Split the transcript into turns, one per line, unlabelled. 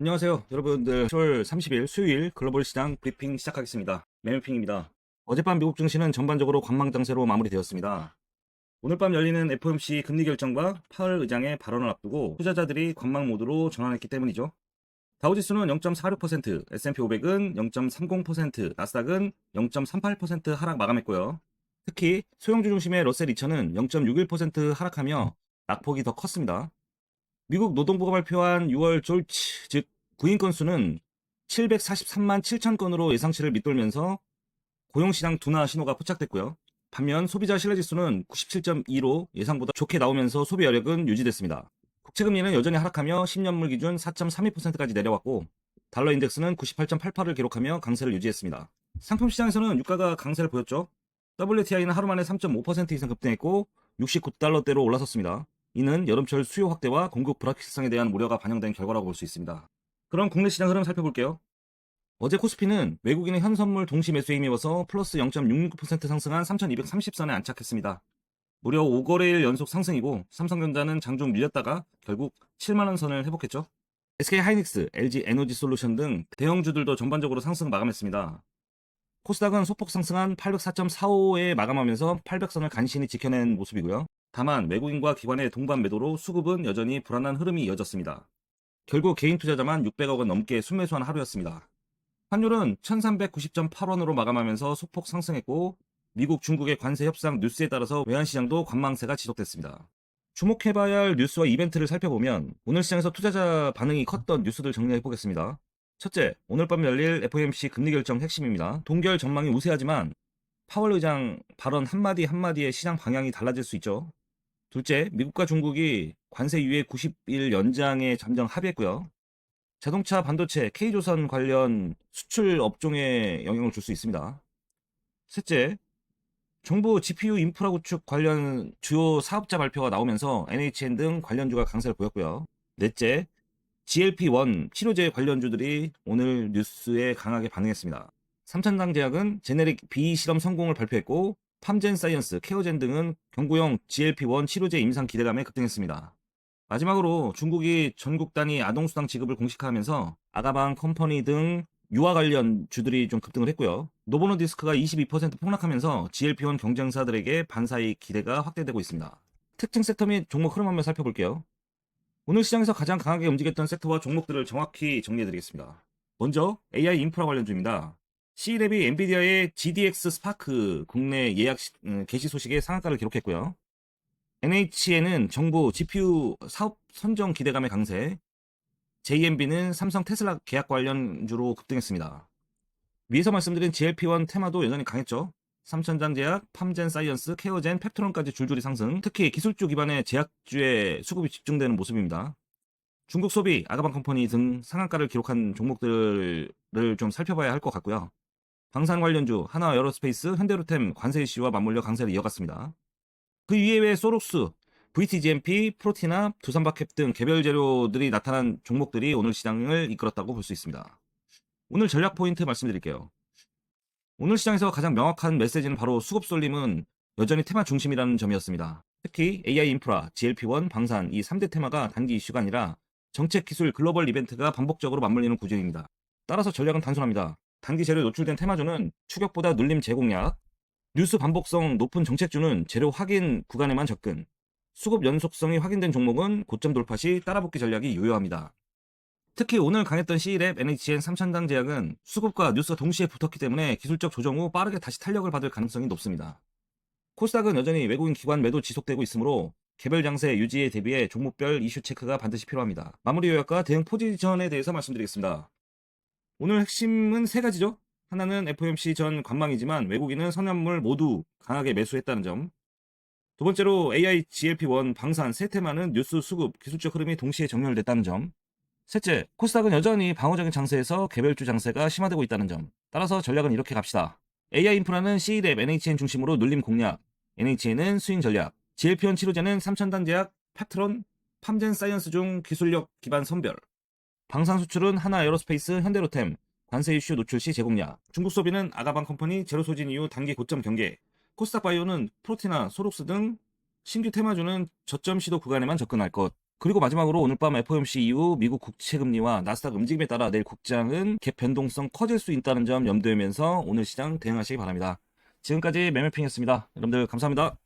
안녕하세요 여러분들. 10월 30일 수요일 글로벌 시장 브리핑 시작하겠습니다. 매매핑입니다. 어젯밤 미국 증시는 전반적으로 관망 장세로 마무리되었습니다. 오늘 밤 열리는 FOMC 금리 결정과 파월 의장의 발언을 앞두고 투자자들이 관망 모드로 전환했기 때문이죠. 다우지수는 0.46%, S&P 500은 0.30%, 나스닥은 0.38% 하락 마감했고요. 특히 소형주 중심의 러셀 2000은 0.61% 하락하며 낙폭이 더 컸습니다. 미국 노동부가 발표한 6월 졸지, 즉 구인 건수는 743만 7천 건으로 예상치를 밑돌면서 고용시장 둔화 신호가 포착됐고요. 반면 소비자 신뢰지수는 97.2로 예상보다 좋게 나오면서 소비 여력은 유지됐습니다. 국채금리는 여전히 하락하며 10년물 기준 4.32%까지 내려왔고 달러 인덱스는 98.88을 기록하며 강세를 유지했습니다. 상품 시장에서는 유가가 강세를 보였죠. WTI는 하루 만에 3.5% 이상 급등했고 69달러대로 올라섰습니다. 이는 여름철 수요 확대와 공급 불확실성에 대한 우려가 반영된 결과라고 볼 수 있습니다. 그럼 국내 시장 흐름 살펴볼게요. 어제 코스피는 외국인의 현선물 동시 매수에 힘입어서 플러스 0.66% 상승한 3230선에 안착했습니다. 무려 5거래일 연속 상승이고 삼성전자는 장중 밀렸다가 결국 7만원 선을 회복했죠. SK하이닉스, LG에너지솔루션 등 대형주들도 전반적으로 상승 마감했습니다. 코스닥은 소폭 상승한 804.45에 마감하면서 800선을 간신히 지켜낸 모습이고요. 다만 외국인과 기관의 동반 매도로 수급은 여전히 불안한 흐름이 이어졌습니다. 결국 개인 투자자만 600억 원 넘게 순매수한 하루였습니다. 환율은 1390.8원으로 마감하면서 소폭 상승했고 미국, 중국의 관세 협상 뉴스에 따라서 외환시장도 관망세가 지속됐습니다. 주목해봐야 할 뉴스와 이벤트를 살펴보면 오늘 시장에서 투자자 반응이 컸던 뉴스들 정리해보겠습니다. 첫째, 오늘 밤 열릴 FOMC 금리 결정 핵심입니다. 동결 전망이 우세하지만 파월 의장 발언 한마디 한마디에 시장 방향이 달라질 수 있죠. 둘째, 미국과 중국이 관세 유예 90일 연장에 잠정 합의했고요. 자동차, 반도체, K조선 관련 수출 업종에 영향을 줄 수 있습니다. 셋째, 정부 GPU 인프라 구축 관련 주요 사업자 발표가 나오면서 NHN 등 관련주가 강세를 보였고요. 넷째, GLP-1 치료제 관련주들이 오늘 뉴스에 강하게 반응했습니다. 삼천당제약은 제네릭 B 실험 성공을 발표했고 팜젠 사이언스, 케어젠 등은 경구용 GLP-1 치료제 임상 기대감에 급등했습니다. 마지막으로 중국이 전국 단위 아동수당 지급을 공식화하면서 아가방 컴퍼니 등 유아 관련 주들이 좀 급등을 했고요. 노보노디스크가 22% 폭락하면서 GLP-1 경쟁사들에게 반사의 기대가 확대되고 있습니다. 특징 섹터 및 종목 흐름 한번 살펴볼게요. 오늘 시장에서 가장 강하게 움직였던 섹터와 종목들을 정확히 정리해드리겠습니다. 먼저 AI 인프라 관련주입니다. C랩이 엔비디아의 GDX 스파크 국내 예약 개시 소식에 상한가를 기록했고요. NHN은 정부 GPU 사업 선정 기대감의 강세, JMB는 삼성 테슬라 계약 관련주로 급등했습니다. 위에서 말씀드린 GLP-1 테마도 여전히 강했죠. 삼천장제약, 팜젠 사이언스, 케어젠, 펩트론까지 줄줄이 상승, 특히 기술주 기반의 제약주에 수급이 집중되는 모습입니다. 중국 소비, 아가방 컴퍼니 등 상한가를 기록한 종목들을 좀 살펴봐야 할 것 같고요. 방산 관련주, 하나 에어로스페이스, 현대로템 관세 이슈와 맞물려 강세를 이어갔습니다. 그 이외에 소록스, VTGMP, 프로티나, 두산바캡 등 개별 재료들이 나타난 종목들이 오늘 시장을 이끌었다고 볼 수 있습니다. 오늘 전략 포인트 말씀드릴게요. 오늘 시장에서 가장 명확한 메시지는 바로 수급 쏠림은 여전히 테마 중심이라는 점이었습니다. 특히 AI 인프라, GLP-1, 방산 이 3대 테마가 단기 이슈가 아니라 정책, 기술, 글로벌 이벤트가 반복적으로 맞물리는 구조입니다. 따라서 전략은 단순합니다. 단기 재료에 노출된 테마주는 추격보다 눌림 제공약, 뉴스 반복성 높은 정책주는 재료 확인 구간에만 접근, 수급 연속성이 확인된 종목은 고점 돌파 시 따라붙기 전략이 유효합니다. 특히 오늘 강했던 C랩, NHN, 삼천당제약은 수급과 뉴스가 동시에 붙었기 때문에 기술적 조정 후 빠르게 다시 탄력을 받을 가능성이 높습니다. 코스닥은 여전히 외국인 기관 매도 지속되고 있으므로 개별 장세 유지에 대비해 종목별 이슈 체크가 반드시 필요합니다. 마무리 요약과 대응 포지션에 대해서 말씀드리겠습니다. 오늘 핵심은 세 가지죠. 하나는 FOMC 전 관망이지만 외국인은 선현물 모두 강하게 매수했다는 점. 두 번째로 AI, GLP-1, 방산 세 테마는 뉴스, 수급, 기술적 흐름이 동시에 정렬됐다는 점. 셋째, 코스닥은 여전히 방어적인 장세에서 개별주 장세가 심화되고 있다는 점. 따라서 전략은 이렇게 갑시다. AI 인프라는 C랩, NHN 중심으로 눌림 공략, NHN은 스윙 전략, GLP-1 치료제는 삼천단제약, 펩트론, 팜젠 사이언스 중 기술력 기반 선별, 방산 수출은 하나 에어로스페이스, 현대로템, 관세 이슈 노출 시 제공약, 중국 소비는 아가방 컴퍼니 제로 소진 이후 단기 고점 경계, 코스닥 바이오는 프로티나, 소록스 등 신규 테마주는 저점 시도 구간에만 접근할 것. 그리고 마지막으로 오늘 밤 FOMC 이후 미국 국채 금리와 나스닥 움직임에 따라 내일 국장은 갭 변동성 커질 수 있다는 점 염두에 두면서 오늘 시장 대응하시기 바랍니다. 지금까지 매매핑이었습니다. 여러분들 감사합니다.